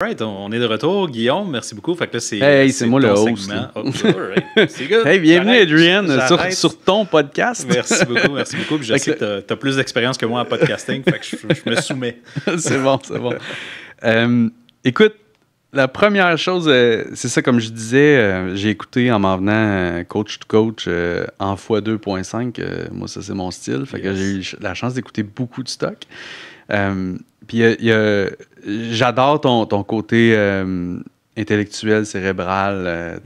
Right, on est de retour. Guillaume, merci beaucoup. Fait que là, c'est moi le host. Segment. Oh, right. C'est good. Hey, bienvenue Adrian sur ton podcast. Merci beaucoup, merci beaucoup. Puis je sais que tu as plus d'expérience que moi en podcasting, fait que je me soumets. C'est bon. Écoute, la première chose, c'est ça, comme je disais, j'ai écouté en m'en venant Coach to Coach en x2.5. Moi, ça, c'est mon style. Fait que j'ai eu la chance d'écouter beaucoup de stock. Puis j'adore ton côté intellectuel, cérébral,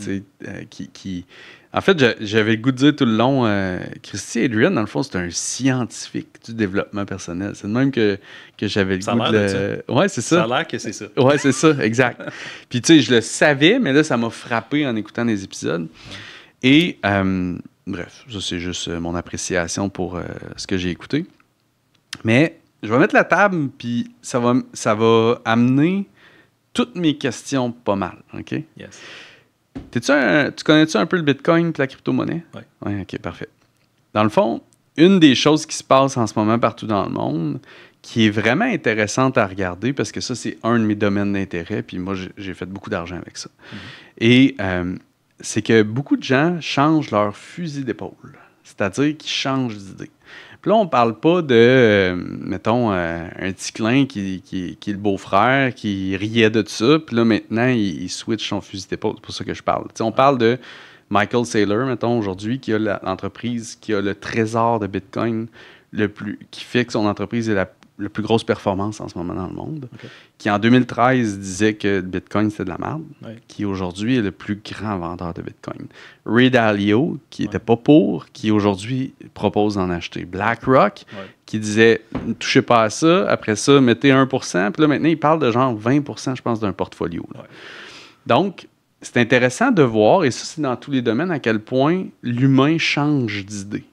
qui... En fait, j'avais le goût de dire tout le long, Christy Adrian, dans le fond, c'est un scientifique du développement personnel. C'est de même que j'avais le goût de... Ouais, c'est ça. Ça a l'air que c'est ça. Ouais, c'est ça, exact. Puis tu sais, je le savais, mais là, ça m'a frappé en écoutant des épisodes. Et, bref, ça, c'est juste mon appréciation pour ce que j'ai écouté. Mais... je vais mettre la table, puis ça va amener toutes mes questions pas mal, OK? Yes. Tu connais-tu un peu le Bitcoin et la crypto-monnaie? Oui. Oui, OK, parfait. Dans le fond, une des choses qui se passe en ce moment partout dans le monde, qui est vraiment intéressante à regarder, parce que ça, c'est un de mes domaines d'intérêt, puis moi, j'ai fait beaucoup d'argent avec ça. Et c'est que beaucoup de gens changent leur fusil d'épaule, c'est-à-dire qu'ils changent d'idée. Puis là, on parle pas de, mettons, un petit clin qui est le beau-frère, qui riait de ça, puis là, maintenant, il switch son fusil d'épaule. C'est pour ça que je parle. T'sais, on parle de Michael Saylor, mettons, aujourd'hui, qui a l'entreprise qui a le trésor de Bitcoin qui fait que son entreprise est la plus grosse performance en ce moment dans le monde, qui en 2013 disait que le Bitcoin c'était de la merde, qui aujourd'hui est le plus grand vendeur de Bitcoin. Ray Dalio, qui n'était pas pour, qui aujourd'hui propose d'en acheter. BlackRock, qui disait ne touchez pas à ça, après ça, mettez 1%, puis là maintenant il parle de genre 20%, je pense, d'un portfolio. Donc, c'est intéressant de voir, et ça c'est dans tous les domaines, à quel point l'humain change d'idée.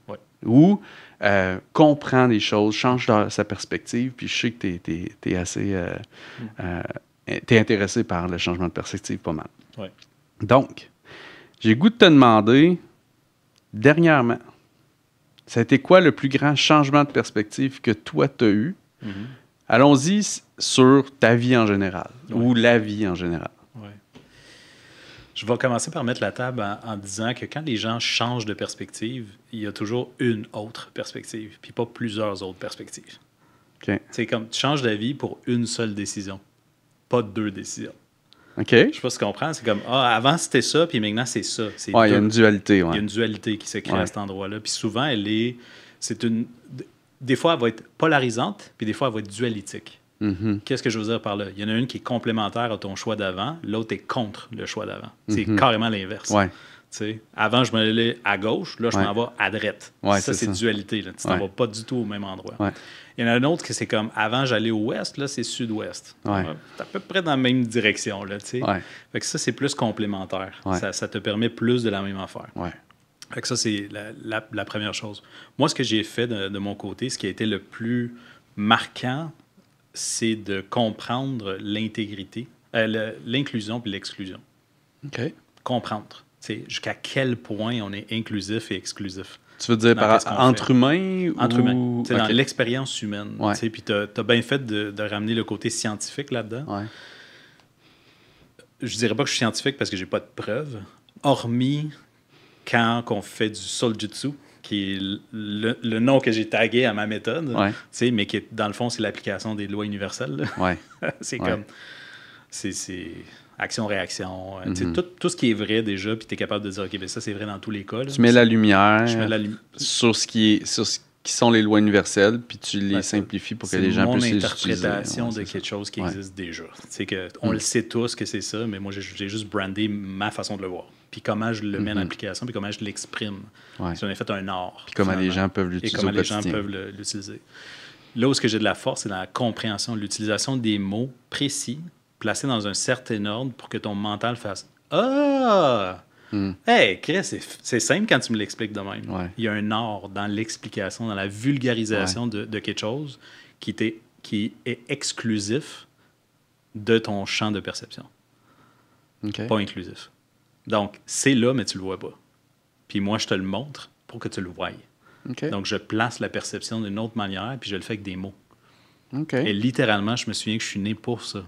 Ou comprend des choses, change sa perspective, puis je sais que t'es assez... t'es intéressé par le changement de perspective pas mal. Donc, j'ai le goût de te demander, dernièrement, ça a été quoi le plus grand changement de perspective que toi t'as eu? Allons-y sur ta vie en général, ou la vie en général. Je vais commencer par mettre la table en disant que quand les gens changent de perspective, il y a toujours une autre perspective, puis pas plusieurs autres perspectives. C'est comme tu changes d'avis pour une seule décision, pas deux décisions. Je sais pas si tu comprends. C'est comme, avant c'était ça, puis maintenant c'est ça. Il y a une dualité. Il y a une dualité qui se crée à cet endroit-là. Puis souvent, des fois, elle va être polarisante, puis des fois, elle va être dualitique. Qu'est-ce que je veux dire par là? Il y en a une qui est complémentaire à ton choix d'avant, l'autre est contre le choix d'avant. C'est carrément l'inverse. Avant, je me allais à gauche, là, je m'en vais à droite. Ça, c'est dualité. Là. Tu t'en vas pas du tout au même endroit. Il y en a un autre que c'est comme, avant, j'allais au ouest, là, c'est sud-ouest. C'est à peu près dans la même direction. Là, fait que ça, c'est plus complémentaire. Ça te permet plus de la même affaire. Fait que ça, c'est la première chose. Moi, ce que j'ai fait de mon côté, ce qui a été le plus marquant, c'est de comprendre l'intégrité, l'inclusion puis l'exclusion. Comprendre. Jusqu'à quel point on est inclusif et exclusif. Tu veux dire entre humains? Entre humains. Dans l'expérience humaine. Puis tu as bien fait de ramener le côté scientifique là-dedans. Je dirais pas que je suis scientifique parce que j'ai pas de preuves, hormis quand on fait du soljutsu, qui est le nom que j'ai tagué à ma méthode, mais qui est, dans le fond, c'est l'application des lois universelles. C'est comme... C'est action-réaction. Tout ce qui est vrai déjà, puis tu es capable de dire, OK, ben ça, c'est vrai dans tous les cas. Là, tu mets la lumière sur ce qui sont les lois universelles, puis tu les simplifies pour que les gens puissent les utiliser. C'est mon interprétation de quelque chose qui existe déjà. On le sait tous que c'est ça, mais moi, j'ai juste brandé ma façon de le voir. Puis comment je le mets en application, puis comment je l'exprime. Si on a fait un art. Puis comment les gens peuvent l'utiliser. Et comment les gens peuvent l'utiliser. Là où j'ai de la force, c'est dans la compréhension, l'utilisation des mots précis, placés dans un certain ordre pour que ton mental fasse « Ah! Hey, Chris, c'est simple quand tu me l'expliques de même. Il y a un art dans l'explication, dans la vulgarisation de quelque chose qui est exclusif de ton champ de perception. Pas inclusif. Donc, c'est là, mais tu le vois pas. Puis moi, je te le montre pour que tu le voies. Donc, je place la perception d'une autre manière, puis je le fais avec des mots. Et littéralement, je me souviens que je suis né pour ça.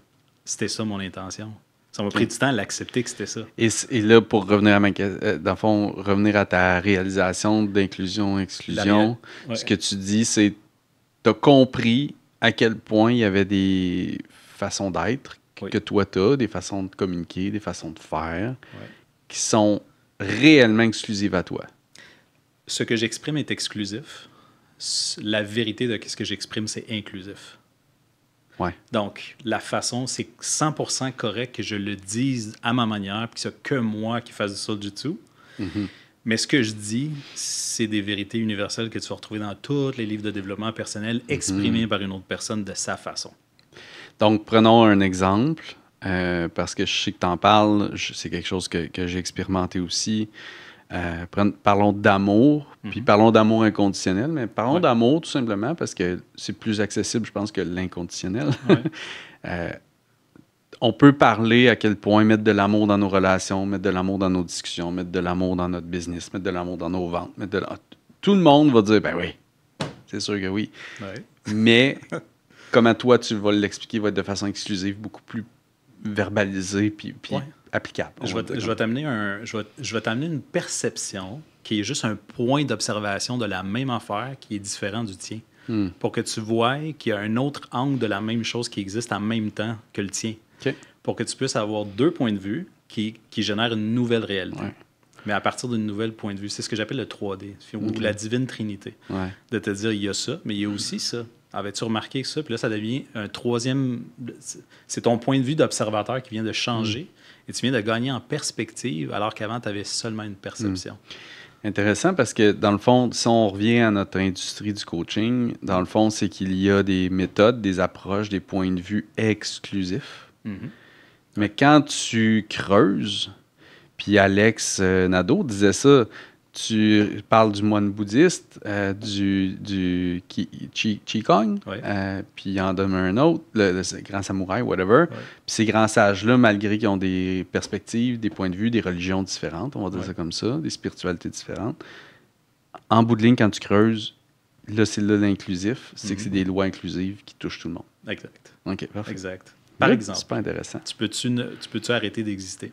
c'était ça mon intention. Ça m'a pris du temps à l'accepter que c'était ça. Et là, pour revenir à dans le fond, revenir à ta réalisation d'inclusion-exclusion, ce que tu dis, c'est tu as compris à quel point il y avait des façons d'être que toi tu as, des façons de communiquer, des façons de faire, qui sont réellement exclusives à toi. Ce que j'exprime est exclusif. La vérité de ce que j'exprime, c'est inclusif. Ouais. Donc, la façon, c'est 100% correct que je le dise à ma manière, puis que c'est que moi qui fasse du sol du tout. Mm-hmm. Mais ce que je dis, c'est des vérités universelles que tu vas retrouver dans tous les livres de développement personnel, exprimées par une autre personne de sa façon. Donc, prenons un exemple, parce que je sais que tu en parles, c'est quelque chose que j'ai expérimenté aussi. Parlons d'amour, puis parlons d'amour inconditionnel, mais parlons d'amour tout simplement parce que c'est plus accessible, je pense, que l'inconditionnel. On peut parler à quel point mettre de l'amour dans nos relations, mettre de l'amour dans nos discussions, mettre de l'amour dans notre business, mettre de l'amour dans nos ventes. Tout le monde va dire, ben oui, c'est sûr que oui. Ouais. Mais comme à toi, tu vas l'expliquer, va être de façon exclusive, beaucoup plus verbalisée, puis applicable. Je vais t'amener une perception qui est juste un point d'observation de la même affaire qui est différent du tien. Pour que tu vois qu'il y a un autre angle de la même chose qui existe en même temps que le tien. Okay. Pour que tu puisses avoir deux points de vue qui génèrent une nouvelle réalité. Ouais. Mais à partir d'un nouvel point de vue. C'est ce que j'appelle le 3D, ou la divine trinité. Ouais. De te dire, il y a ça, mais il y a aussi ça. Avais-tu remarqué ça? Puis là, ça devient un troisième... C'est ton point de vue d'observateur qui vient de changer et tu viens de gagner en perspective alors qu'avant, tu avais seulement une perception. Intéressant parce que, dans le fond, si on revient à notre industrie du coaching, dans le fond, c'est qu'il y a des méthodes, des approches, des points de vue exclusifs. Mais quand tu creuses, puis Alex Nadeau disait ça, tu parles du moine bouddhiste, du Qigong, puis il en donne un autre, le grand samouraï, whatever. Puis ces grands sages-là, malgré qu'ils ont des perspectives, des points de vue, des religions différentes, on va dire ça comme ça, des spiritualités différentes, en bout de ligne, quand tu creuses, là, c'est là l'inclusif, c'est que c'est des lois inclusives qui touchent tout le monde. Exact. OK, parfait. Exact. Par exemple, c'est pas intéressant. Tu peux-tu arrêter d'exister?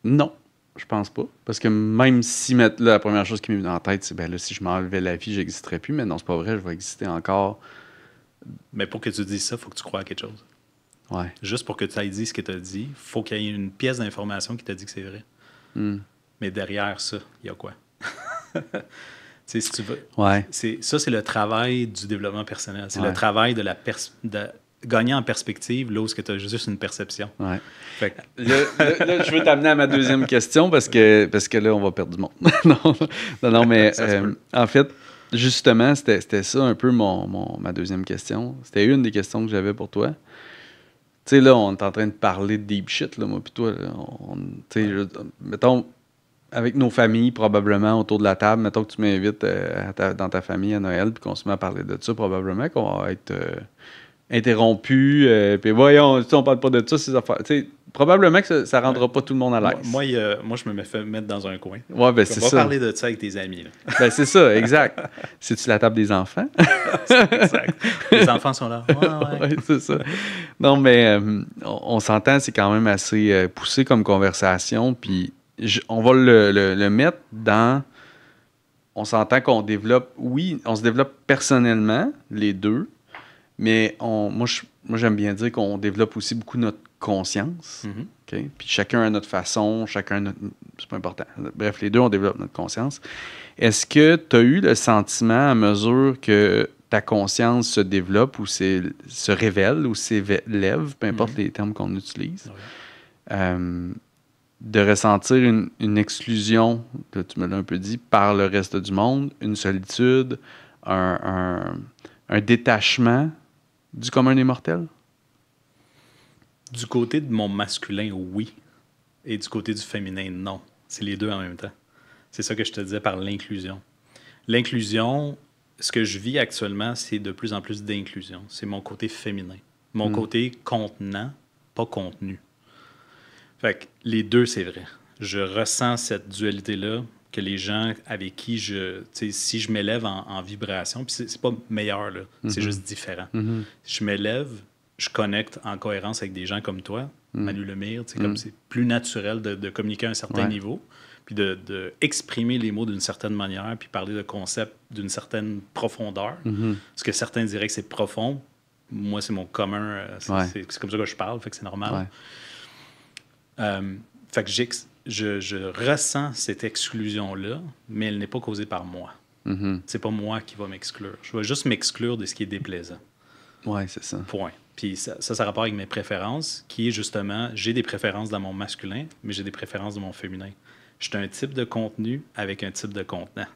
Non, je pense pas. Parce que même si là, la première chose qui m'est venue en tête, c'est ben là, si je m'enlevais la vie, j'existerais plus. Mais non, c'est pas vrai, je vais exister encore. Mais pour que tu dises ça, il faut que tu crois à quelque chose. Ouais. Juste pour que tu ailles dit ce que tu as dit, il faut qu'il y ait une pièce d'information qui t'a dit que c'est vrai. Mais derrière ça, il y a quoi? Si tu veux. Ouais. Ça, c'est le travail du développement personnel. C'est le travail de gagner en perspective là où tu as juste une perception. Ouais. Fait que... là, je veux t'amener à ma deuxième question parce que là, on va perdre du monde. non, mais en fait, justement, c'était ça un peu ma deuxième question. C'était une des questions que j'avais pour toi. Tu sais, là, on est en train de parler de deep shit, là, moi puis toi. Mettons, avec nos familles, probablement, autour de la table, mettons que tu m'invites dans ta famille à Noël puis qu'on se met à parler de ça, probablement qu'on va être... interrompu, puis voyons, on parle pas de ça, ces affaires. T'sais, probablement que ça rendra pas tout le monde à l'aise. Moi, je me fais mettre dans un coin. Ouais, ben c'est ça. On va parler de ça avec tes amis. Là. Ben c'est ça, exact. C'est-tu la table des enfants? Exact. Les enfants sont là. Ouais, c'est ça. Non, mais on s'entend, c'est quand même assez poussé comme conversation, puis on va le mettre dans... On s'entend qu'on développe... Oui, on se développe personnellement, les deux, mais moi, j'aime bien dire qu'on développe aussi beaucoup notre conscience. Okay? Puis chacun à notre façon, chacun notre... C'est pas important. Bref, les deux, on développe notre conscience. Est-ce que tu as eu le sentiment, à mesure que ta conscience se développe ou se révèle ou s'élève, peu importe les termes qu'on utilise, de ressentir une exclusion, tu me l'as un peu dit, par le reste du monde, une solitude, un détachement du commun des mortels? Du côté de mon masculin, oui. Et du côté du féminin, non. C'est les deux en même temps. C'est ça que je te disais par l'inclusion. L'inclusion, ce que je vis actuellement, c'est de plus en plus d'inclusion. C'est mon côté féminin. Mon côté contenant, pas contenu. Fait que les deux, c'est vrai. Je ressens cette dualité-là que les gens avec qui si je m'élève en vibration, puis c'est pas meilleur, là, c'est juste différent. Je m'élève, je connecte en cohérence avec des gens comme toi, Manu Lemire, comme c'est plus naturel de communiquer à un certain niveau, puis de exprimer les mots d'une certaine manière, puis parler de concepts d'une certaine profondeur. Parce que certains diraient que c'est profond. Moi, c'est mon commun. C'est comme ça que je parle, fait que c'est normal. Fait que je ressens cette exclusion-là, mais elle n'est pas causée par moi. C'est pas moi qui va m'exclure. Je vais juste m'exclure de ce qui est déplaisant. Oui, c'est ça. Point. Puis ça a rapport avec mes préférences, qui est justement, j'ai des préférences dans mon masculin, mais j'ai des préférences dans mon féminin. Je suis un type de contenu avec un type de contenant.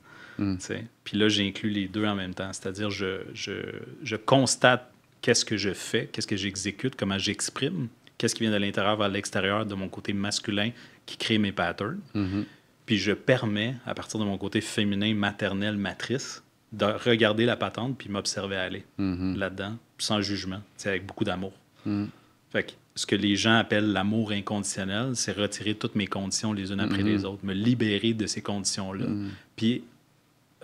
Puis là, j'inclus les deux en même temps. C'est-à-dire, je constate qu'est-ce que je fais, qu'est-ce que j'exécute, comment j'exprime, qu'est-ce qui vient de l'intérieur vers l'extérieur de mon côté masculin qui crée mes patterns. Puis je permets, à partir de mon côté féminin, maternel, matrice, de regarder la patente puis m'observer aller là-dedans, sans jugement, avec beaucoup d'amour. Fait que ce que les gens appellent l'amour inconditionnel, c'est retirer toutes mes conditions les unes après les autres, me libérer de ces conditions-là, puis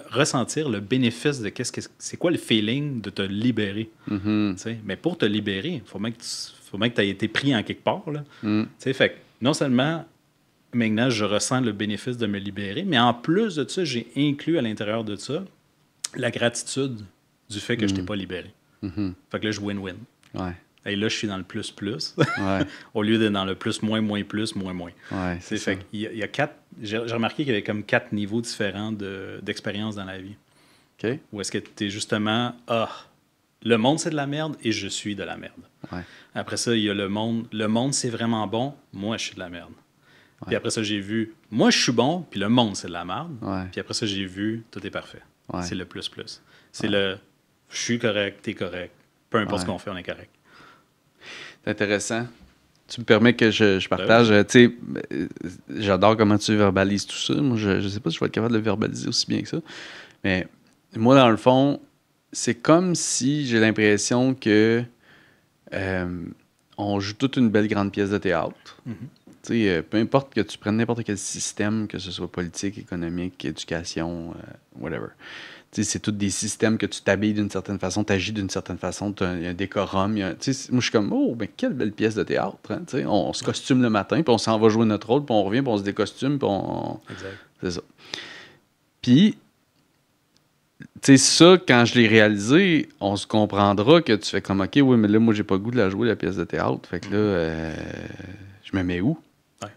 ressentir le bénéfice de c'est quoi le feeling de te libérer. Mais pour te libérer, il faut bien que tu aies été pris en quelque part. Là. Fait que non seulement maintenant je ressens le bénéfice de me libérer, mais en plus de ça, j'ai inclus à l'intérieur de ça la gratitude du fait que je t'ai pas libéré. Fait que là, je win-win. Et là, je suis dans le plus-plus, au lieu d'être dans le plus, moins, moins, plus, moins, moins. C'est fait qu'il y a 4... J'ai remarqué qu'il y avait comme 4 niveaux différents d'expérience dans la vie. Où est-ce que tu es justement... le monde, c'est de la merde et je suis de la merde. Après ça, il y a le monde. Le monde, c'est vraiment bon. Moi, je suis de la merde. Puis après ça, j'ai vu... Moi, je suis bon, puis le monde, c'est de la merde. Puis après ça, j'ai vu... Tout est parfait. C'est le plus-plus. C'est le... Je suis correct, t'es correct. Peu importe ce qu'on fait, on est correct. C'est intéressant. Tu me permets que je partage. Tu sais, j'adore comment tu verbalises tout ça. Moi, je ne sais pas si je vais être capable de le verbaliser aussi bien que ça. Mais moi, dans le fond, c'est comme si j'ai l'impression que on joue toute une belle grande pièce de théâtre. Tu sais, peu importe que tu prennes n'importe quel système, que ce soit politique, économique, éducation, whatever. Tu sais, c'est tous des systèmes que tu t'habilles d'une certaine façon, tu agis d'une certaine façon, il y a un décorum. Moi, je suis comme, ben quelle belle pièce de théâtre. Hein, tu sais, on se costume le matin, puis on s'en va jouer notre rôle, puis on revient, puis on se décostume, puis on... Exact. C'est ça. Puis, tu sais, ça, quand je l'ai réalisé, on se comprendra que tu fais comme, OK, oui, mais là, moi, j'ai pas le goût de la jouer, la pièce de théâtre. Fait que là, je me mets où?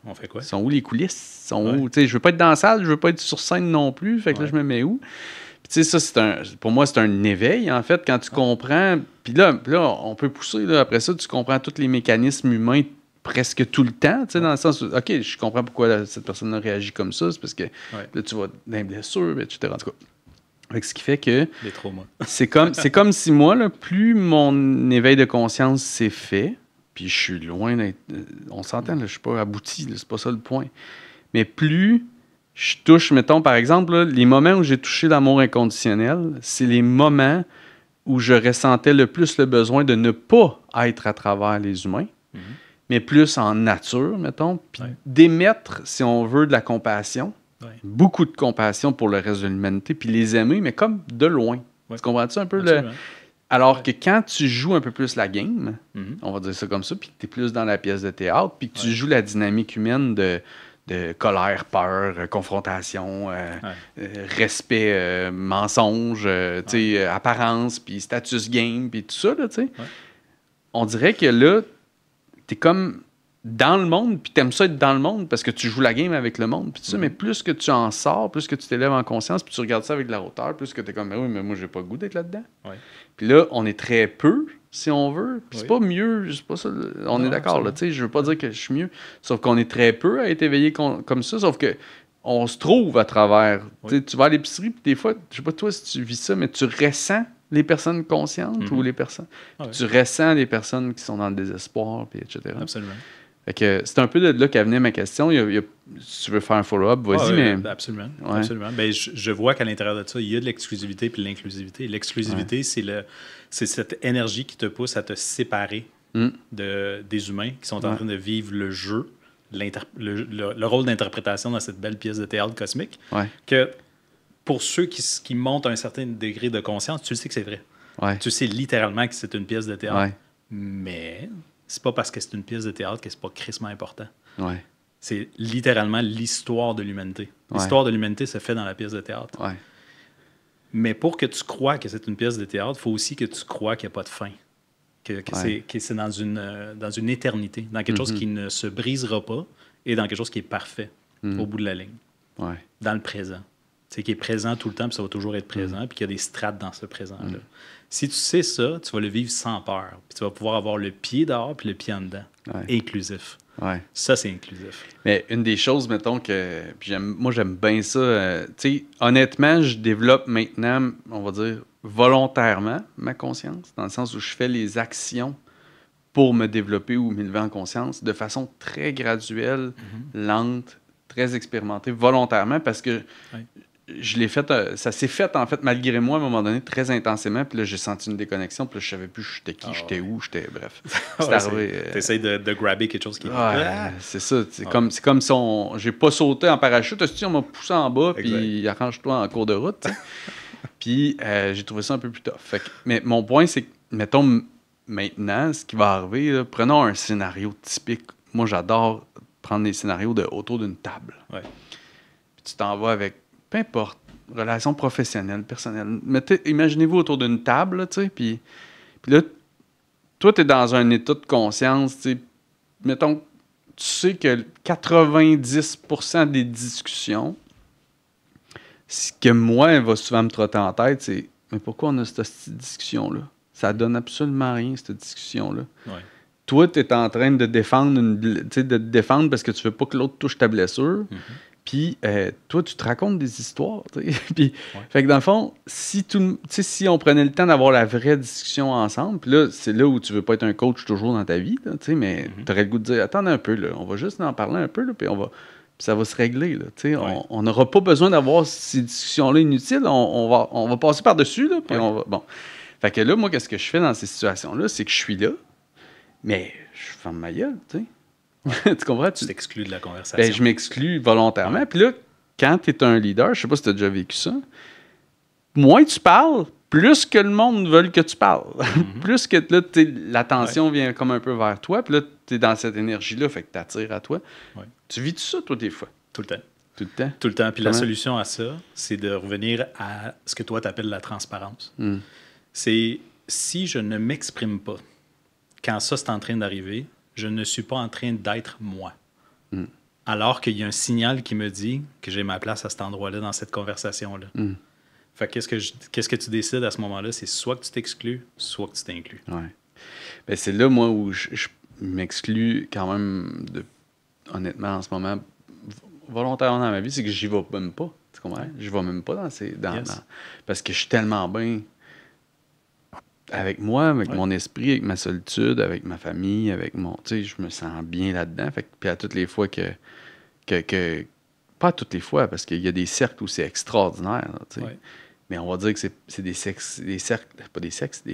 On fait quoi? Sont où les coulisses? Sont où? Tu sais, je veux pas être dans la salle, je veux pas être sur scène non plus. Fait que là, je me mets où? Puis, tu sais, ça, pour moi, c'est un éveil, en fait, quand tu comprends. Puis là, on peut pousser, là, après ça, tu comprends tous les mécanismes humains presque tout le temps, tu sais, dans le sens où, OK, je comprends pourquoi cette personne-là réagit comme ça, c'est parce que là, tu vas dans les blessures, etc. En tout cas. Fait que ce qui fait que... Les traumas. c'est comme si moi, là, plus mon éveil de conscience s'est fait, puis je suis loin d'être... On s'entend, là, je suis pas abouti, là, c'est pas ça le point. Mais plus je touche, mettons, par exemple, là, les moments où j'ai touché l'amour inconditionnel, c'est les moments où je ressentais le plus le besoin de ne pas être à travers les humains, mais plus en nature, mettons, puis d'émettre, si on veut, de la compassion, beaucoup de compassion pour le reste de l'humanité, puis les aimer, mais comme de loin. Tu comprends-tu un peu? Alors que quand tu joues un peu plus la game, on va dire ça comme ça, puis que tu es plus dans la pièce de théâtre, puis que tu joues la dynamique humaine de colère, peur, confrontation, respect, mensonge, apparence, puis status game, puis tout ça, là, tu sais. On dirait que là, t'es comme dans le monde, puis t'aimes ça être dans le monde parce que tu joues la game avec le monde, puis tout ça, mais plus que tu en sors, plus que tu t'élèves en conscience, puis tu regardes ça avec de la hauteur, plus que t'es comme, oui, mais moi, j'ai pas le goût d'être là-dedans. Puis là, on est très peu, si on veut. Puis c'est pas mieux, c'est pas ça. On est d'accord, là, tu sais, je veux pas dire que je suis mieux, sauf qu'on est très peu à être éveillé comme ça, sauf que on se trouve à travers. Tu vas à l'épicerie, puis des fois, je sais pas toi si tu vis ça, mais tu ressens les personnes conscientes ou les personnes. Tu ressens les personnes qui sont dans le désespoir, puis etc. Absolument. Fait que c'est un peu de là qu'est venue ma question. Si tu veux faire un follow-up, vas-y, mais... Absolument. Absolument. Ben, je vois qu'à l'intérieur de ça, il y a de l'exclusivité puis de l'inclusivité. L'exclusivité, c'est cette énergie qui te pousse à te séparer des humains qui sont en train de vivre le jeu le rôle d'interprétation dans cette belle pièce de théâtre cosmique, Ouais. que pour ceux qui montent à un certain degré de conscience, tu le sais que c'est vrai. Ouais. Tu sais littéralement que c'est une pièce de théâtre. Ouais. Mais c'est pas parce que c'est une pièce de théâtre que c'est pas crissement important. Ouais. C'est littéralement l'histoire de l'humanité. Ouais. L'histoire de l'humanité se fait dans la pièce de théâtre. Ouais. Mais pour que tu crois que c'est une pièce de théâtre, il faut aussi que tu crois qu'il n'y a pas de fin. Que c'est dans une éternité, dans quelque chose qui ne se brisera pas et dans quelque chose qui est parfait au bout de la ligne. Ouais. Dans le présent. C'est qui est présent tout le temps, puis ça va toujours être présent, puis qu'il y a des strates dans ce présent-là. Si tu sais ça, tu vas le vivre sans peur. Puis tu vas pouvoir avoir le pied dehors puis le pied en dedans. Ouais. Inclusif. Ouais. Ça, c'est inclusif. Mais une des choses, mettons, que moi, j'aime bien ça. Tu sais, honnêtement, je développe maintenant, on va dire, volontairement ma conscience, dans le sens où je fais les actions pour me développer ou m'élever en conscience de façon très graduelle, lente, très expérimentée, volontairement, parce que je l'ai fait, ça s'est fait, en fait, malgré moi, à un moment donné, très intensément, puis là, j'ai senti une déconnexion, puis là, je savais plus j'étais qui, j'étais où, bref. C'est arrivé. T'essayes de grabber quelque chose qui est... c'est ça. C'est comme si j'ai pas sauté en parachute, on m'a poussé en bas, puis arrange-toi en cours de route, t'sais. Puis j'ai trouvé ça un peu plus tough. Mais mon point, c'est que, mettons, maintenant, ce qui va arriver, là, prenons un scénario typique. Moi, j'adore prendre des scénarios autour d'une table. Ouais. Puis tu t'en vas avec, peu importe, relations professionnelles, personnelles. Imaginez-vous autour d'une table, tu sais, puis là, toi, tu es dans un état de conscience, tu sais, mettons, tu sais que 90% des discussions, ce que moi, elle va souvent me trotter en tête, c'est « Mais pourquoi on a cette discussion-là? Ça donne absolument rien, cette discussion-là. Ouais. » Toi, tu es en train de défendre parce que tu veux pas que l'autre touche ta blessure. Puis, toi, tu te racontes des histoires. Puis, fait que dans le fond, si on prenait le temps d'avoir la vraie discussion ensemble, puis là, c'est là où tu veux pas être un coach toujours dans ta vie, là, mais tu aurais le goût de dire, attends un peu, là, on va juste en parler un peu, là, puis ça va se régler. Là, on n'aura pas besoin d'avoir ces discussions-là inutiles. On va passer par-dessus. Là, puis bon. Fait que là, moi, qu'est-ce que je fais dans ces situations-là? C'est que je suis là, mais je ferme ma gueule. Tu comprends? Tu t'exclus de la conversation. Ben, je m'exclus volontairement. Puis là, quand tu es un leader, je sais pas si tu as déjà vécu ça, moins tu parles, plus que le monde veut que tu parles. Plus que là, l'attention vient comme un peu vers toi, puis là, tu es dans cette énergie-là, fait que tu attires à toi. Ouais. Tu vis tout ça, toi, des fois? Tout le temps. Tout le temps? Tout le temps. Puis la solution à ça, c'est de revenir à ce que toi, tu appelles la transparence. C'est si je ne m'exprime pas quand ça, c'est en train d'arriver, je ne suis pas en train d'être moi. Alors qu'il y a un signal qui me dit que j'ai ma place à cet endroit-là, dans cette conversation-là. Fait que qu'est-ce que tu décides à ce moment-là? C'est soit que tu t'exclus, soit que tu t'inclus. Ouais. Ben, c'est là, moi, où je m'exclus quand même, honnêtement, en ce moment, volontairement dans ma vie, c'est que j'y vais même pas. Tu comprends? Je vais même pas parce que je suis tellement bien avec moi, avec mon esprit, avec ma solitude, avec ma famille, avec mon... Tu sais, je me sens bien là-dedans. Fait que, puis à toutes les fois que pas toutes les fois, parce qu'il y a des cercles où c'est extraordinaire, là, tu sais. Mais on va dire que c'est des cercles, pas des sexes,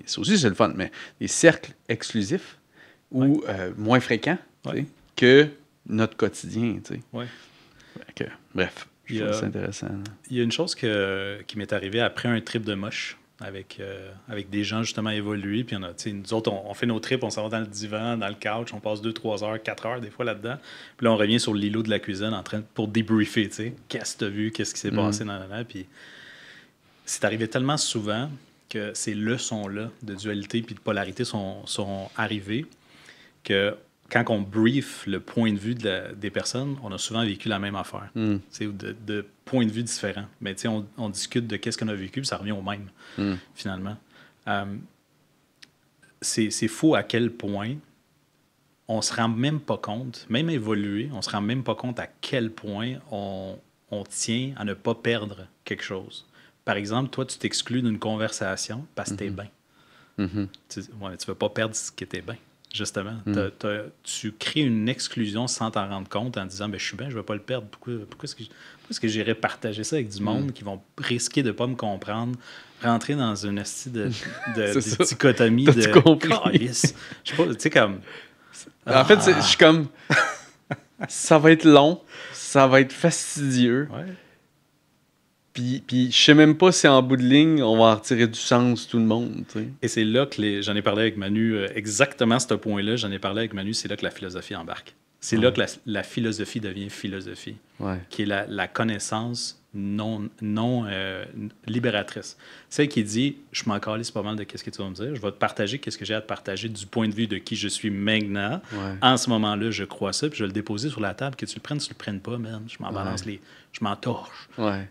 ça aussi c'est le fun, mais des cercles exclusifs ou moins fréquents que notre quotidien, tu sais. Bref, je trouve ça intéressant. Il y a une chose qui m'est arrivée après un trip de moche avec des gens justement évolués. Puis nous autres, on fait nos trips, on s'en va dans le divan, dans le couch, on passe 2, 3 heures, 4 heures des fois là-dedans. Puis là, on revient sur l'îlot de la cuisine pour débriefer, tu sais. Qu'est-ce que tu as vu, qu'est-ce qui s'est passé dans la Puis c'est arrivé tellement souvent que ces leçons-là de dualité puis de polarité sont arrivées que quand on brief le point de vue des personnes, on a souvent vécu la même affaire. De points de vue différents. Mais on discute de qu'est-ce qu'on a vécu, puis ça revient au même, finalement. C'est fou à quel point on se rend même pas compte, même évolué, on se rend même pas compte à quel point on tient à ne pas perdre quelque chose. Par exemple, toi, tu t'exclus d'une conversation parce que t'es bien. Tu veux pas perdre ce qui était bien. Justement, tu crées une exclusion sans t'en rendre compte en disant je suis bien, je ne vais pas le perdre. Pourquoi est-ce que j'irais partager ça avec du monde qui vont risquer de ne pas me comprendre, rentrer dans une astuce de dichotomie de compris? Je sais pas, tu sais, comme. En fait, je suis comme. Ça va être long, ça va être fastidieux. Ouais. Puis je sais même pas si en bout de ligne, on va en retirer du sens tout le monde. T'sais. Et c'est là que j'en ai parlé avec Manu, exactement à ce point-là, j'en ai parlé avec Manu, c'est là que la philosophie embarque. C'est là que la philosophie devient philosophie, qui est la connaissance non libératrice. Celle qui dit, je m'en calisse pas mal de qu'est-ce que tu vas me dire, je vais te partager qu'est-ce que j'ai à te partager du point de vue de qui je suis maintenant. En ce moment-là, je crois ça, puis je vais le déposer sur la table, que tu le prennes, tu le prennes pas, man. Je m'en balance je m'en torche,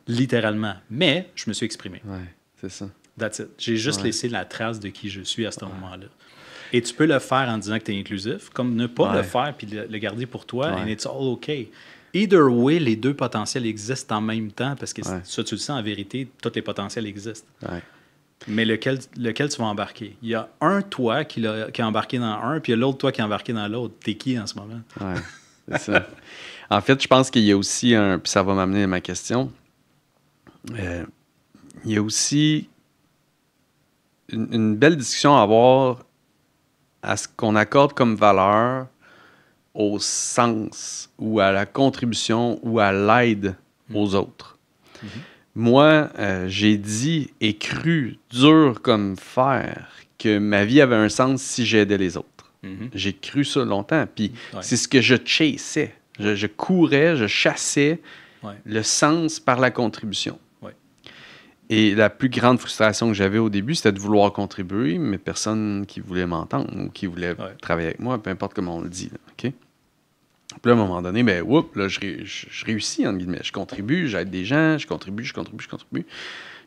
littéralement. Mais je me suis exprimé. Ouais, c'est ça. That's it. J'ai juste laissé la trace de qui je suis à ce moment-là. Et tu peux le faire en disant que tu es inclusif, comme ne pas le faire puis le garder pour toi, and it's all okay. Either way, les deux potentiels existent en même temps, parce que ça, tu le sais, en vérité, tous les potentiels existent. Mais lequel tu vas embarquer? Il y a un toi qui a embarqué dans un, puis il y a l'autre toi qui a embarqué dans l'autre. T'es qui en ce moment? Ouais, c'est ça. En fait, je pense qu'il y a aussi puis ça va m'amener à ma question, il y a aussi une belle discussion à avoir à ce qu'on accorde comme valeur au sens ou à la contribution ou à l'aide aux autres. Moi, j'ai dit et cru dur comme fer que ma vie avait un sens si j'aidais les autres. J'ai cru ça longtemps. Puis c'est ce que je chassais. Je courais, je chassais le sens par la contribution. Et la plus grande frustration que j'avais au début, c'était de vouloir contribuer, mais personne qui voulait m'entendre ou qui voulait travailler avec moi, peu importe comment on le dit. Là, OK? Puis là, à un moment donné, là, je réussis, entre guillemets. Je contribue, j'aide des gens, je contribue.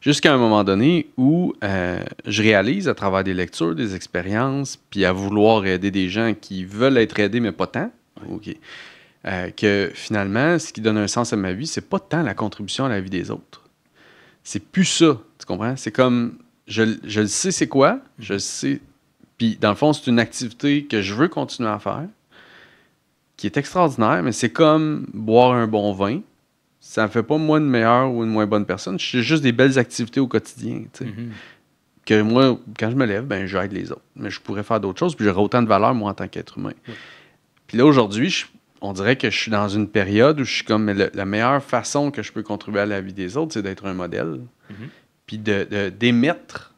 Jusqu'à un moment donné où je réalise, à travers des lectures, des expériences, puis à vouloir aider des gens qui veulent être aidés, mais pas tant, que finalement, ce qui donne un sens à ma vie, c'est pas tant la contribution à la vie des autres. C'est plus ça, tu comprends? C'est comme, je le sais c'est quoi, je le sais, puis dans le fond, c'est une activité que je veux continuer à faire, qui est extraordinaire, mais c'est comme boire un bon vin. Ça ne fait pas moi une meilleure ou une moins bonne personne, c'est juste des belles activités au quotidien, tu sais. Que moi, quand je me lève, ben j'aide les autres. Mais je pourrais faire d'autres choses, puis j'aurais autant de valeur, moi, en tant qu'être humain. Puis là, aujourd'hui, on dirait que je suis dans une période où je suis comme la meilleure façon que je peux contribuer à la vie des autres, c'est d'être un modèle. Puis d'émettre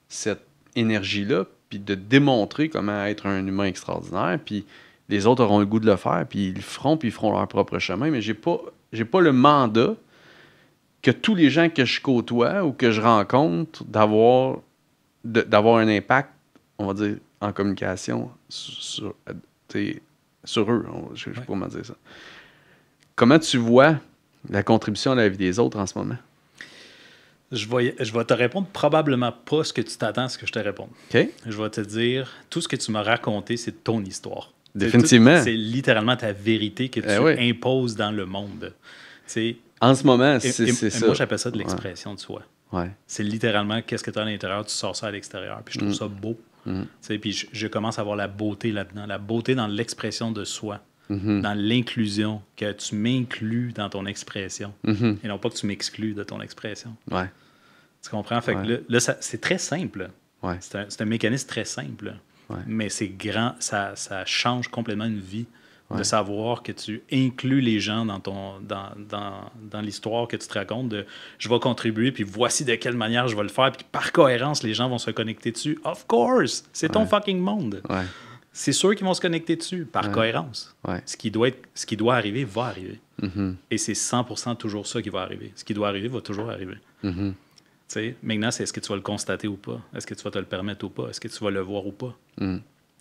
cette énergie-là, puis de démontrer comment être un humain extraordinaire. Puis les autres auront le goût de le faire, puis ils le feront, puis ils feront leur propre chemin. Mais j'ai pas le mandat que tous les gens que je côtoie ou que je rencontre d'avoir un impact, on va dire, en communication sur eux. Je ne sais pas comment dire ça. Comment tu vois la contribution à la vie des autres en ce moment? Je vais te répondre probablement pas ce que tu t'attends à ce que je te réponde. OK. Je vais te dire, tout ce que tu m'as raconté, c'est ton histoire. Définitivement. C'est littéralement ta vérité que tu imposes dans le monde. En ce moment, c'est ça. Moi, j'appelle ça de l'expression de soi. Ouais. C'est littéralement qu'est-ce que tu as à l'intérieur, tu sors ça à l'extérieur. Puis je trouve ça beau. Puis je commence à voir la beauté là-dedans. La beauté dans l'expression de soi. Dans l'inclusion, que tu m'inclus dans ton expression. Et non pas que tu m'exclus de ton expression. Ouais. Tu comprends? Fait que là c'est très simple. Ouais. C'est un mécanisme très simple. Ouais. Mais c'est grand. Ça change complètement une vie. De savoir que tu inclus les gens dans l'histoire que tu te racontes, de je vais contribuer, puis voici de quelle manière je vais le faire, puis par cohérence, les gens vont se connecter dessus. Of course! C'est ton fucking monde. Ouais. C'est sûr qu'ils vont se connecter dessus, par cohérence. Ouais. Ce qui doit arriver, va arriver. Et c'est 100% toujours ça qui va arriver. Ce qui doit arriver va toujours arriver. Maintenant, c'est est-ce que tu vas le constater ou pas? Est-ce que tu vas te le permettre ou pas? Est-ce que tu vas le voir ou pas?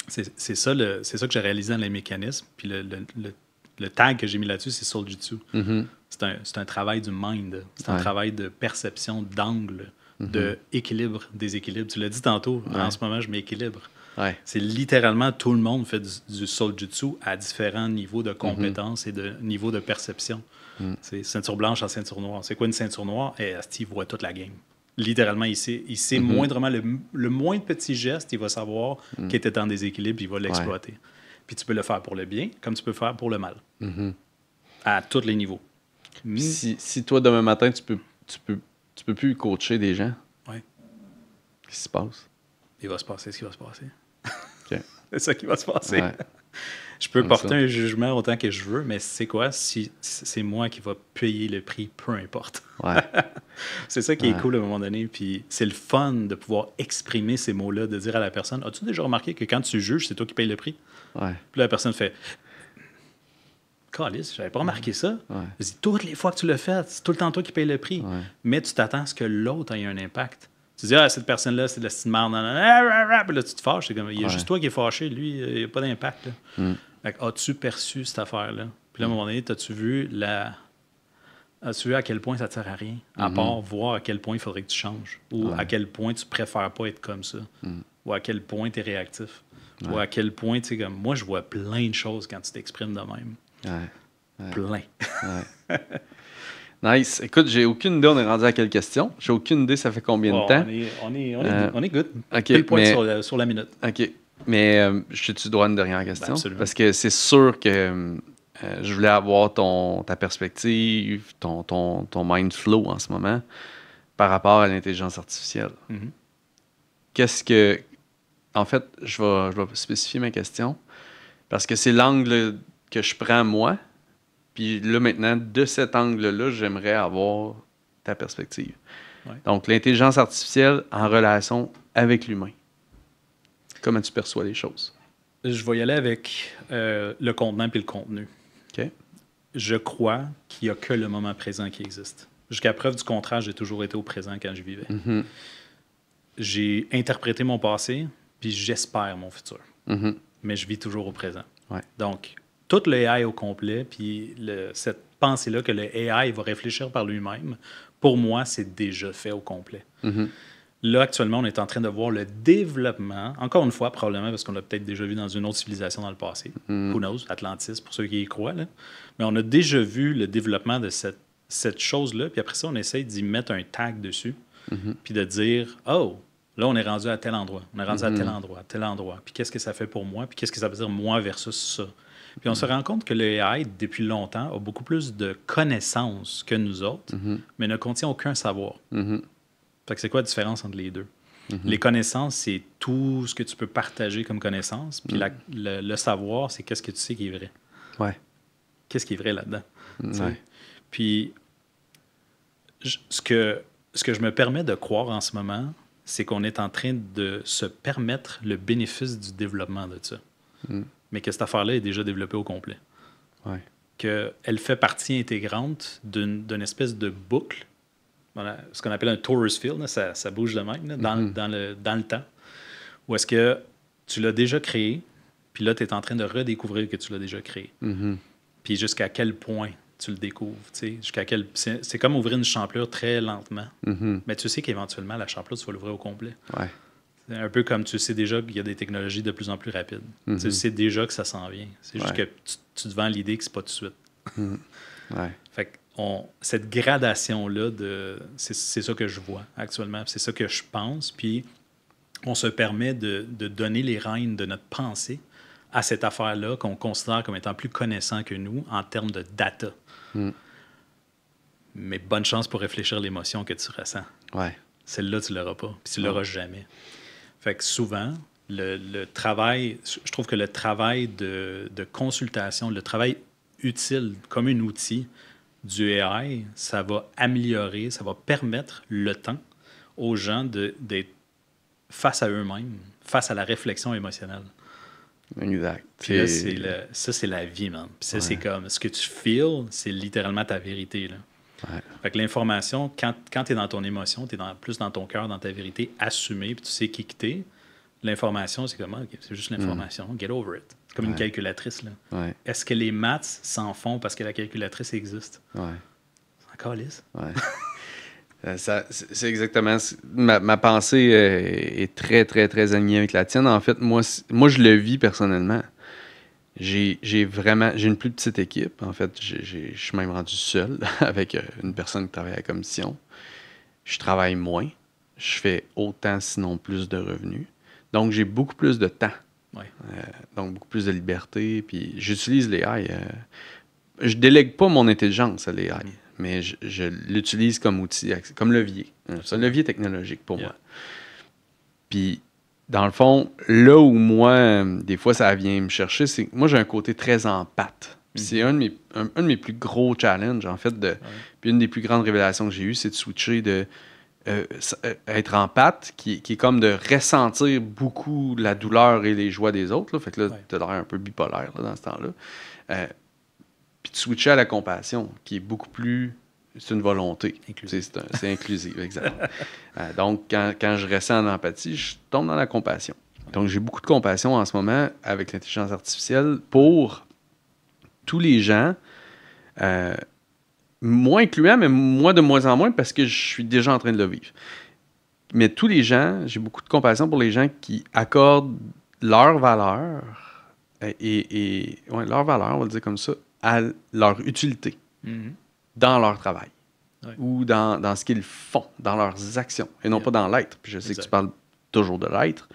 C'est ça que j'ai réalisé dans les mécanismes. Puis le tag que j'ai mis là-dessus, c'est Soul-Jitsu. C'est un travail du mind. C'est un travail de perception, d'angle, d'équilibre, déséquilibre. Tu l'as dit tantôt, en ce moment, je m'équilibre. C'est littéralement tout le monde fait du Soul-Jitsu à différents niveaux de compétences et de niveaux de perception. C'est ceinture blanche en ceinture noire. C'est quoi une ceinture noire? Et Steve voit toute la game. Littéralement, il sait moindrement le moins petit geste, il va savoir qu'il était en déséquilibre, puis il va l'exploiter. Puis tu peux le faire pour le bien, comme tu peux le faire pour le mal. À tous les niveaux. Si toi, demain matin, tu peux plus coacher des gens, qu'est-ce qui se passe? Il va se passer ce qui va se passer. Okay. C'est ça qui va se passer. Je peux porter un jugement autant que je veux, mais c'est quoi? Si c'est moi qui va payer le prix, peu importe. Ouais. C'est ça qui est cool à un moment donné. Puis c'est le fun de pouvoir exprimer ces mots-là, de dire à la personne, as-tu déjà remarqué que quand tu juges, c'est toi qui payes le prix? Ouais. Puis la personne fait, Calice, j'avais pas remarqué ça. Ouais. Dis, toutes les fois que tu le fais, c'est tout le temps toi qui payes le prix. Ouais. Mais tu t'attends à ce que l'autre ait un impact. Tu dis, cette personne-là, c'est de la style marde. Puis là, tu te fâches. C'est comme, il y a juste toi qui est fâché. Lui, il n'y a pas d'impact. Fait que, as-tu perçu cette affaire-là? Puis là, à un moment donné, as-tu vu à quel point ça ne te sert à rien? À part voir à quel point il faudrait que tu changes. Ou à quel point tu préfères pas être comme ça. Ou à quel point tu es réactif. Ou à quel point, tu sais, comme moi, je vois plein de choses quand tu t'exprimes de même. Plein. Nice. Écoute, j'ai aucune idée, on est rendu à quelle question? J'ai aucune idée, ça fait combien de temps? On est good. Okay, Quel point sur la minute. OK. Mais je te dois une dernière question. Absolument. Parce que c'est sûr que je voulais avoir ta perspective, ton mind flow en ce moment par rapport à l'intelligence artificielle. Qu'est-ce que... En fait, je vais spécifier ma question parce que c'est l'angle que je prends moi. Puis là, maintenant, de cet angle-là, j'aimerais avoir ta perspective. Ouais. Donc, l'intelligence artificielle en relation avec l'humain. Comment tu perçois les choses? Je vais y aller avec le contenant puis le contenu. OK. Je crois qu'il n'y a que le moment présent qui existe. Jusqu'à preuve du contraire, j'ai toujours été au présent quand je vivais. J'ai interprété mon passé, puis j'espère mon futur. Mais je vis toujours au présent. Ouais. Donc, tout le AI au complet, puis cette pensée-là que le AI va réfléchir par lui-même, pour moi, c'est déjà fait au complet. Là, actuellement, on est en train de voir le développement, encore une fois, probablement parce qu'on l'a peut-être déjà vu dans une autre civilisation dans le passé. Who knows? Atlantis, pour ceux qui y croient. Là. Mais on a déjà vu le développement de cette chose-là, puis après ça, on essaye d'y mettre un tag dessus, puis de dire, oh, là, on est rendu à tel endroit, on est rendu à tel endroit, à tel endroit. Puis qu'est-ce que ça fait pour moi? Puis qu'est-ce que ça veut dire moi versus ça? Puis on se rend compte que le AI, depuis longtemps, a beaucoup plus de connaissances que nous autres, mais ne contient aucun savoir. Fait que c'est quoi la différence entre les deux? Les connaissances, c'est tout ce que tu peux partager comme connaissance, puis le savoir, c'est qu'est-ce que tu sais qui est vrai. Ouais. Qu'est-ce qui est vrai là-dedans? Puis ce que je me permets de croire en ce moment, c'est qu'on est en train de se permettre le bénéfice du développement de ça. Mais que cette affaire-là est déjà développée au complet. Ouais. Qu'elle fait partie intégrante d'une espèce de boucle, voilà, ce qu'on appelle un torus field, là, ça bouge de même là, dans le temps, où est-ce que tu l'as déjà créé, puis là, tu es en train de redécouvrir que tu l'as déjà créé. Puis jusqu'à quel point tu le découvres. C'est comme ouvrir une champlure très lentement, mais tu sais qu'éventuellement, la champlure, tu vas l'ouvrir au complet. Ouais. C'est un peu comme tu sais déjà qu'il y a des technologies de plus en plus rapides. Tu sais déjà que ça s'en vient. C'est juste que tu te vends l'idée que c'est pas tout de suite. Ouais. Fait que cette gradation-là, c'est ça que je vois actuellement. C'est ça que je pense. Puis on se permet de donner les rênes de notre pensée à cette affaire-là qu'on considère comme étant plus connaissant que nous en termes de data. Mais bonne chance pour réfléchir l'émotion que tu ressens. Ouais. Celle-là, tu ne l'auras pas. Puis tu ne l'auras jamais. Fait que souvent, le travail, je trouve que le travail de consultation, le travail utile comme un outil du AI, ça va améliorer, ça va permettre le temps aux gens d'être face à eux-mêmes, face à la réflexion émotionnelle. Exact. Puis là, ça, c'est la vie, man. Puis ça, c'est comme, ce que tu feels, c'est littéralement ta vérité, là. Ouais. Fait que l'information, quand tu es dans ton émotion, tu es plus dans ton cœur, dans ta vérité assumée, puis tu sais qui que t'es, l'information, c'est comme, okay, c'est juste l'information, get over it. C'est comme une calculatrice, là. Ouais. Est-ce que les maths s'en font parce que la calculatrice existe? Ouais. C'est encore lisse. Ouais. C'est exactement... Ma pensée est très, très, très alignée avec la tienne. En fait, moi je le vis personnellement. J'ai une plus petite équipe. En fait, je suis même rendu seul avec une personne qui travaille à la commission. Je travaille moins. Je fais autant, sinon plus de revenus. Donc, j'ai beaucoup plus de temps. Ouais. Donc, beaucoup plus de liberté. Puis, j'utilise l'AI. Je délègue pas mon intelligence à l'AI, mais je l'utilise comme outil, comme levier. C'est un levier technologique pour moi. Puis, dans le fond, là où moi, des fois, ça vient me chercher, c'est que moi, j'ai un côté très en pâte. C'est un de mes plus gros challenges, en fait. Puis une des plus grandes révélations que j'ai eues, c'est de switcher de être en pâte, qui est comme de ressentir beaucoup la douleur et les joies des autres. Là. Fait que là, t'as l'air un peu bipolaire là, dans ce temps-là. Puis de switcher à la compassion, qui est beaucoup plus... C'est une volonté. C'est inclusif, exactement. Donc, quand je ressens en empathie, je tombe dans la compassion. Donc, j'ai beaucoup de compassion en ce moment avec l'intelligence artificielle pour tous les gens, moins incluant, mais moi de moins en moins parce que je suis déjà en train de le vivre. Mais tous les gens, j'ai beaucoup de compassion pour les gens qui accordent leur valeur, leur valeur, on va le dire comme ça, à leur utilité. Dans leur travail ou dans ce qu'ils font, dans leurs actions, et non pas dans l'être. Puis je sais que tu parles toujours de l'être,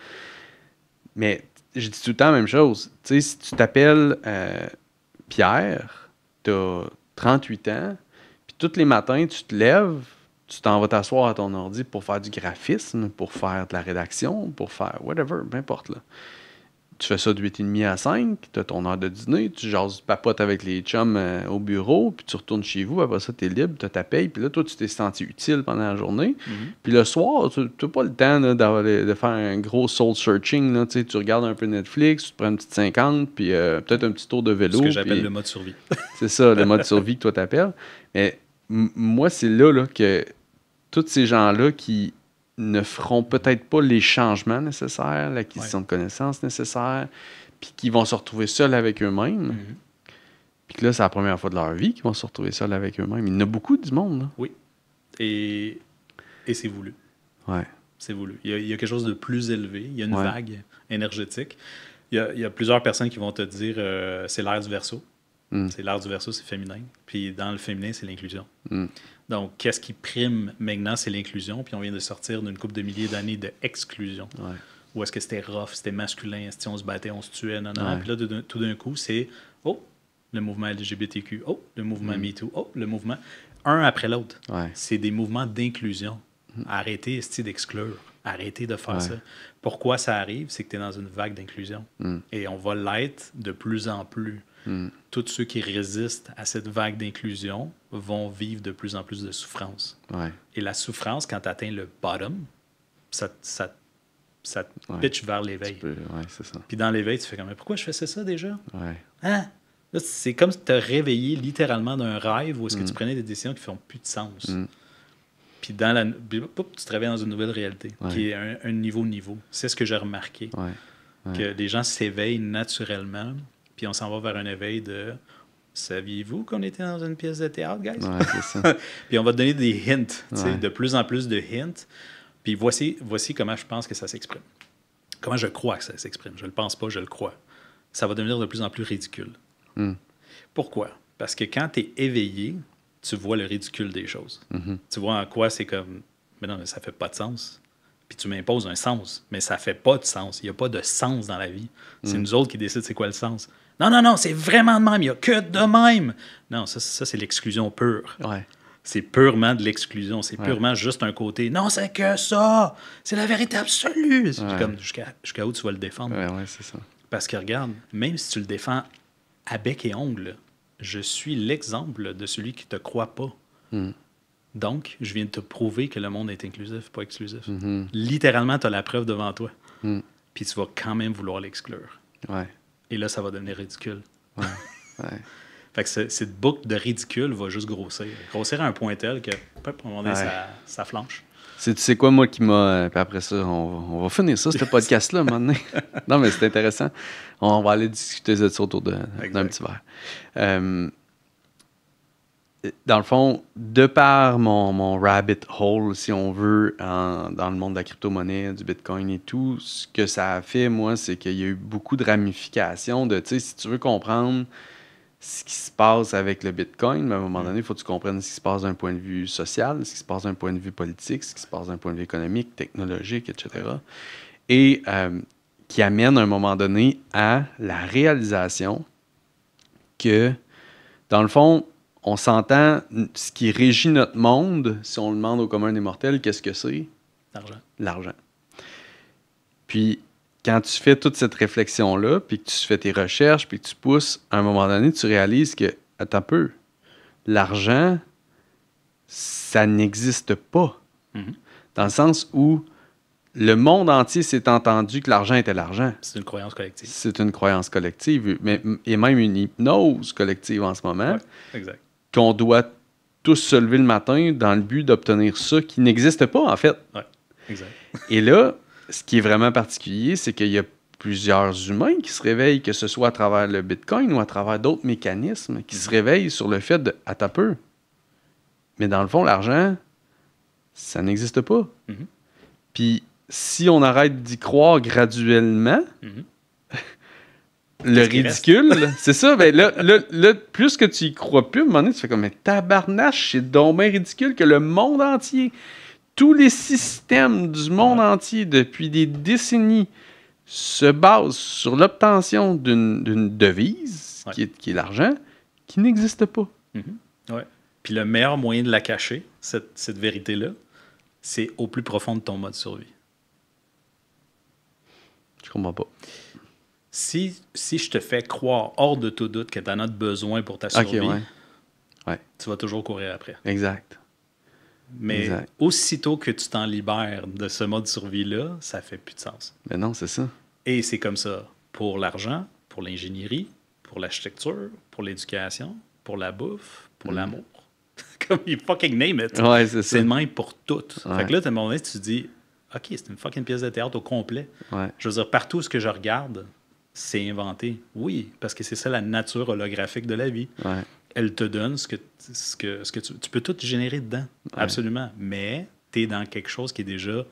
mais je dis tout le temps la même chose. Tu sais, si tu t'appelles Pierre, tu as 38 ans, puis tous les matins, tu te lèves, tu t'en vas t'asseoir à ton ordi pour faire du graphisme, pour faire de la rédaction, pour faire whatever, peu importe, là. Tu fais ça de 8h30 à 5, tu as ton heure de dîner, tu jases papotes avec les chums au bureau, puis tu retournes chez vous, après ça, tu es libre, tu as ta paye, puis là, toi, tu t'es senti utile pendant la journée. Puis le soir, tu n'as pas le temps là, de faire un gros soul-searching. Là, tu regardes un peu Netflix, tu te prends une petite 50, puis peut-être un petit tour de vélo. Ce que j'appelle le mode survie. C'est ça, le mode survie que toi t'appelles. Mais moi, c'est là que tous ces gens-là qui ne feront peut-être pas les changements nécessaires, l'acquisition de connaissances nécessaires, puis qui vont se retrouver seuls avec eux-mêmes. Puis que là, c'est la première fois de leur vie qu'ils vont se retrouver seuls avec eux-mêmes. Il y en a beaucoup du monde. Là. Oui. Et c'est voulu. Ouais. C'est voulu. Il y a quelque chose de plus élevé. Il y a une vague énergétique. Il y a plusieurs personnes qui vont te dire c'est l'ère du Verseau. C'est l'ère du Verseau, c'est féminin. Puis dans le féminin, c'est l'inclusion. Donc, qu'est-ce qui prime maintenant, c'est l'inclusion. Puis on vient de sortir d'une couple de milliers d'années d'exclusion. Où est-ce que c'était rough, c'était masculin, on se battait, on se tuait, non. Puis là, tout d'un coup, c'est le mouvement LGBTQ, le mouvement MeToo, le mouvement... Un après l'autre. C'est des mouvements d'inclusion. Arrêtez d'exclure. Arrêtez de faire ça. Pourquoi ça arrive? C'est que tu es dans une vague d'inclusion. Et on va l'être de plus en plus. Tous ceux qui résistent à cette vague d'inclusion vont vivre de plus en plus de souffrance. Et la souffrance, quand tu atteins le bottom, ça te pitch vers l'éveil. C'est ça. Puis dans l'éveil, tu fais comme, pourquoi je faisais ça déjà? Hein? Là, c'est comme si tu te réveillé littéralement d'un rêve où est-ce que tu prenais des décisions qui ne font plus de sens. Puis tu te réveilles dans une nouvelle réalité, qui est un niveau. C'est ce que j'ai remarqué. Que les gens s'éveillent naturellement, puis on s'en va vers un éveil de « Saviez-vous qu'on était dans une pièce de théâtre, guys? » c'est ça. Puis on va te donner des hints, de plus en plus de hints. Puis voici comment je pense que ça s'exprime. Comment je crois que ça s'exprime. Je ne le pense pas, je le crois. Ça va devenir de plus en plus ridicule. Pourquoi? Parce que quand tu es éveillé, tu vois le ridicule des choses. Tu vois en quoi c'est comme « Mais non, mais ça fait pas de sens. » Puis tu m'imposes un sens, mais ça fait pas de sens. Il n'y a pas de sens dans la vie. C'est nous autres qui décident c'est quoi le sens. Non, c'est vraiment de même. Il n'y a que de même. Non, ça c'est l'exclusion pure. C'est purement de l'exclusion. C'est purement juste un côté. Non, c'est que ça. C'est la vérité absolue. C'est comme jusqu'à où tu vas le défendre. C'est ça. Parce que regarde, même si tu le défends à bec et ongle, je suis l'exemple de celui qui ne te croit pas. Donc, je viens de te prouver que le monde est inclusif, pas exclusif. Littéralement, tu as la preuve devant toi. Puis tu vas quand même vouloir l'exclure. Et là, ça va devenir ridicule. Fait que cette boucle de ridicule va juste grossir. Grossir à un point tel que, à un moment donné, ça flanche. Tu sais quoi, moi, qui m'a... Puis après ça, on va finir ça, ce podcast-là, à un moment donné. Non, mais c'est intéressant. On va aller discuter de ça autour d'un petit verre. Dans le fond, de par mon rabbit hole, si on veut, dans le monde de la crypto-monnaie, du Bitcoin et tout, ce que ça a fait, moi, c'est qu'il y a eu beaucoup de ramifications de, tu sais, si tu veux comprendre ce qui se passe avec le Bitcoin, à un moment donné, il faut que tu comprennes ce qui se passe d'un point de vue social, ce qui se passe d'un point de vue politique, ce qui se passe d'un point de vue économique, technologique, etc. Et qui amène à un moment donné à la réalisation que, dans le fond, on s'entend, ce qui régit notre monde, si on le demande au commun des mortels, qu'est-ce que c'est? L'argent. L'argent. Puis, quand tu fais toute cette réflexion-là, puis que tu fais tes recherches, puis que tu pousses, à un moment donné, tu réalises que, attends un peu, l'argent, ça n'existe pas. Mm-hmm. Dans le sens où le monde entier s'est entendu que l'argent était l'argent. C'est une croyance collective. C'est une croyance collective, et même une hypnose collective en ce moment. Ouais, exact. Qu'on doit tous se lever le matin dans le but d'obtenir ça qui n'existe pas, en fait. Oui, exact. Et là, ce qui est vraiment particulier, c'est qu'il y a plusieurs humains qui se réveillent, que ce soit à travers le Bitcoin ou à travers d'autres mécanismes, qui se réveillent sur le fait de « attends peu ». Mais dans le fond, l'argent, ça n'existe pas. Mm-hmm. Puis, si on arrête d'y croire graduellement, le ridicule, c'est ça, ben là, plus que tu y crois plus, à un moment donné, tu fais comme « mais tabarnache, c'est donc bien ridicule que le monde entier, tous les systèmes du monde entier, depuis des décennies, se basent sur l'obtention d'une devise, qui est l'argent, qui n'existe pas. » Ouais. Puis le meilleur moyen de la cacher, cette vérité-là, c'est au plus profond de ton mode survie. Je comprends pas. Si je te fais croire hors de tout doute que tu en as besoin pour ta survie, tu vas toujours courir après. Exact. Mais aussitôt que tu t'en libères de ce mode survie-là, ça fait plus de sens. Mais non, c'est ça. Et c'est comme ça pour l'argent, pour l'ingénierie, pour l'architecture, pour l'éducation, pour la bouffe, pour l'amour. Comme you fucking name it. Ouais, c'est le même pour tout. Ouais. Fait que là, à un moment donné, tu te dis, OK, c'est une fucking pièce de théâtre au complet. Ouais. Je veux dire, partout ce que je regarde, c'est inventé. Oui, parce que c'est ça la nature holographique de la vie. Ouais. Elle te donne ce que tu peux tout générer dedans. Ouais. Absolument. Mais tu es dans quelque chose qui est déjà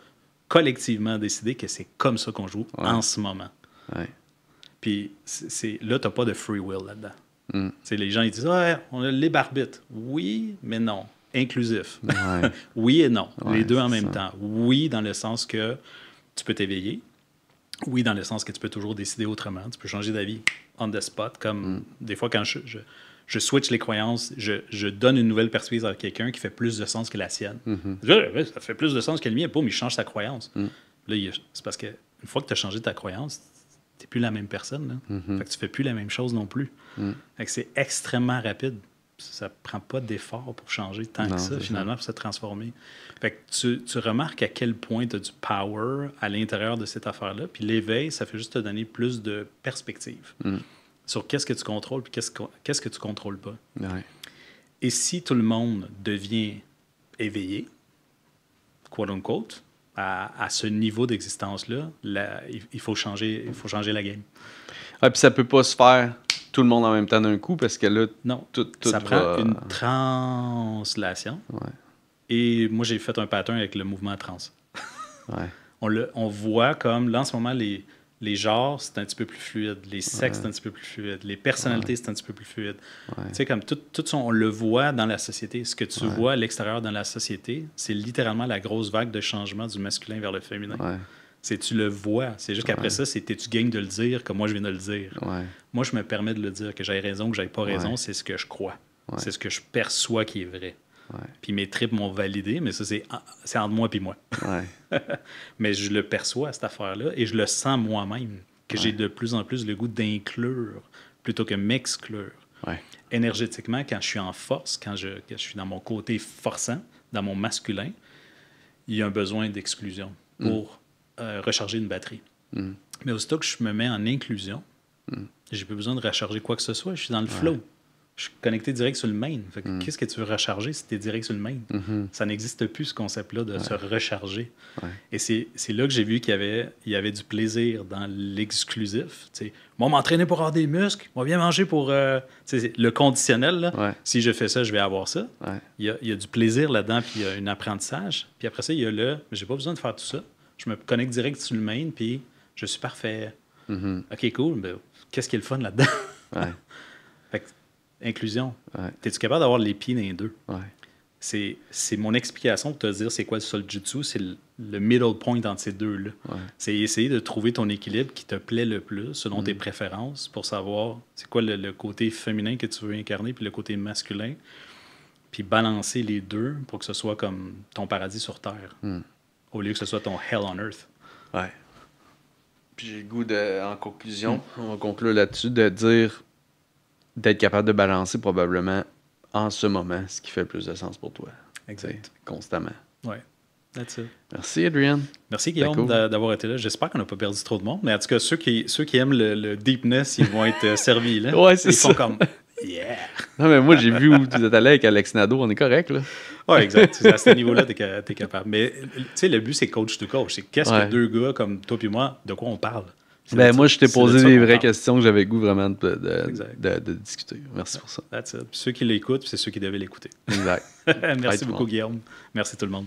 collectivement décidé que c'est comme ça qu'on joue en ce moment. Ouais. Puis là, tu n'as pas de free will là-dedans. Les gens ils disent on a le libre arbitre. Oui, mais non. Inclusif. Ouais. Oui et non. Ouais, les deux en même ça. temps. Oui, dans le sens que tu peux t'éveiller. Oui, dans le sens que tu peux toujours décider autrement. Tu peux changer d'avis on the spot. Comme des fois, quand je switch les croyances, je donne une nouvelle perspective à quelqu'un qui fait plus de sens que la sienne. Ça fait plus de sens que le mien. Boum, il change sa croyance. Là, c'est parce que une fois que tu as changé ta croyance, tu n'es plus la même personne. Là. Fait que tu ne fais plus la même chose non plus. Fait que c'est extrêmement rapide. Ça ne prend pas d'effort pour changer tant que ça, finalement, pour se transformer. Fait que tu remarques à quel point tu as du power à l'intérieur de cette affaire-là. Puis l'éveil, ça fait juste te donner plus de perspective sur qu'est-ce que tu contrôles puis qu'est-ce que tu contrôles pas. Ouais. Et si tout le monde devient éveillé, quote unquote, à ce niveau d'existence-là, il faut changer la game. Ouais, puis ça peut pas se faire tout le monde en même temps d'un coup parce que là, non, tout ça prend une translation. Ouais. Et moi, j'ai fait un pattern avec le mouvement trans. Ouais. On voit comme, là, en ce moment, les genres, c'est un petit peu plus fluide. Les sexes, c'est un petit peu plus fluide. Les personnalités, c'est un petit peu plus fluide. Tu sais, comme tout ça, on le voit dans la société. Ce que tu vois à l'extérieur dans la société, c'est littéralement la grosse vague de changement du masculin vers le féminin. Ouais. Tu le vois. C'est juste qu'après ça, t'es-tu game de le dire comme moi, je viens de le dire. Ouais. Moi, je me permets de le dire. Que j'aie raison, que j'aie pas raison, c'est ce que je crois. Ouais. C'est ce que je perçois qui est vrai. Ouais. Puis mes tripes m'ont validé, mais ça, c'est entre moi et moi. Ouais. Mais je le perçois, cette affaire-là, et je le sens moi-même, que j'ai de plus en plus le goût d'inclure plutôt que m'exclure. Ouais. Énergétiquement, quand je suis en force, quand je suis dans mon côté forçant, dans mon masculin, il y a un besoin d'exclusion pour recharger une batterie. Mais aussitôt que je me mets en inclusion, j'ai pas besoin de recharger quoi que ce soit, je suis dans le flow. Je suis connecté direct sur le main. Fait que qu'est-ce que tu veux recharger si tu es direct sur le main? Ça n'existe plus, ce concept-là de se recharger. Ouais. Et c'est là que j'ai vu qu'il y avait du plaisir dans l'exclusif. Moi, m'entraîner pour avoir des muscles, moi, bien manger pour... le conditionnel, là. Ouais. Si je fais ça, je vais avoir ça. Ouais. Il y a du plaisir là-dedans, puis il y a un apprentissage. Puis après ça, il y a j'ai pas besoin de faire tout ça. Je me connecte direct sur le main, puis je suis parfait. OK, cool. Ben, qu'est-ce qui est le fun là-dedans? Ouais. Fait que, inclusion. Ouais. Es-tu capable d'avoir les pieds dans les deux? Ouais. C'est mon explication pour te dire c'est quoi le Soljutsu, c'est le middle point entre ces deux-là. Ouais. C'est essayer de trouver ton équilibre qui te plaît le plus, selon tes préférences, pour savoir c'est quoi le côté féminin que tu veux incarner, puis le côté masculin, puis balancer les deux pour que ce soit comme ton paradis sur Terre, au lieu que ce soit ton hell on earth. Ouais. Puis j'ai le goût, en conclusion, on va conclure là-dessus, de dire d'être capable de balancer probablement en ce moment ce qui fait le plus de sens pour toi. Exact. Constamment. Ouais. That's it. Merci, Adrian. Merci, Guillaume, d'avoir été là. J'espère qu'on n'a pas perdu trop de monde. Mais en tout cas, ceux qui aiment le deepness, ils vont être servis. Là. Ouais, c'est ils ça. font comme yeah. Non, mais moi, j'ai vu où tu es allé avec Alex Nadeau. On est correct, là. Oui, exact. À ce niveau-là, tu es capable. Mais tu sais, le but, c'est coach to coach. C'est qu'est-ce que deux gars comme toi et moi, de quoi on parle? Moi, je t'ai posé des vraies questions que j'avais goût vraiment de discuter. Merci pour ça. That's it. Puis ceux qui l'écoutent, c'est ceux qui devaient l'écouter. Exact. Merci beaucoup, Guillaume. Merci tout le monde.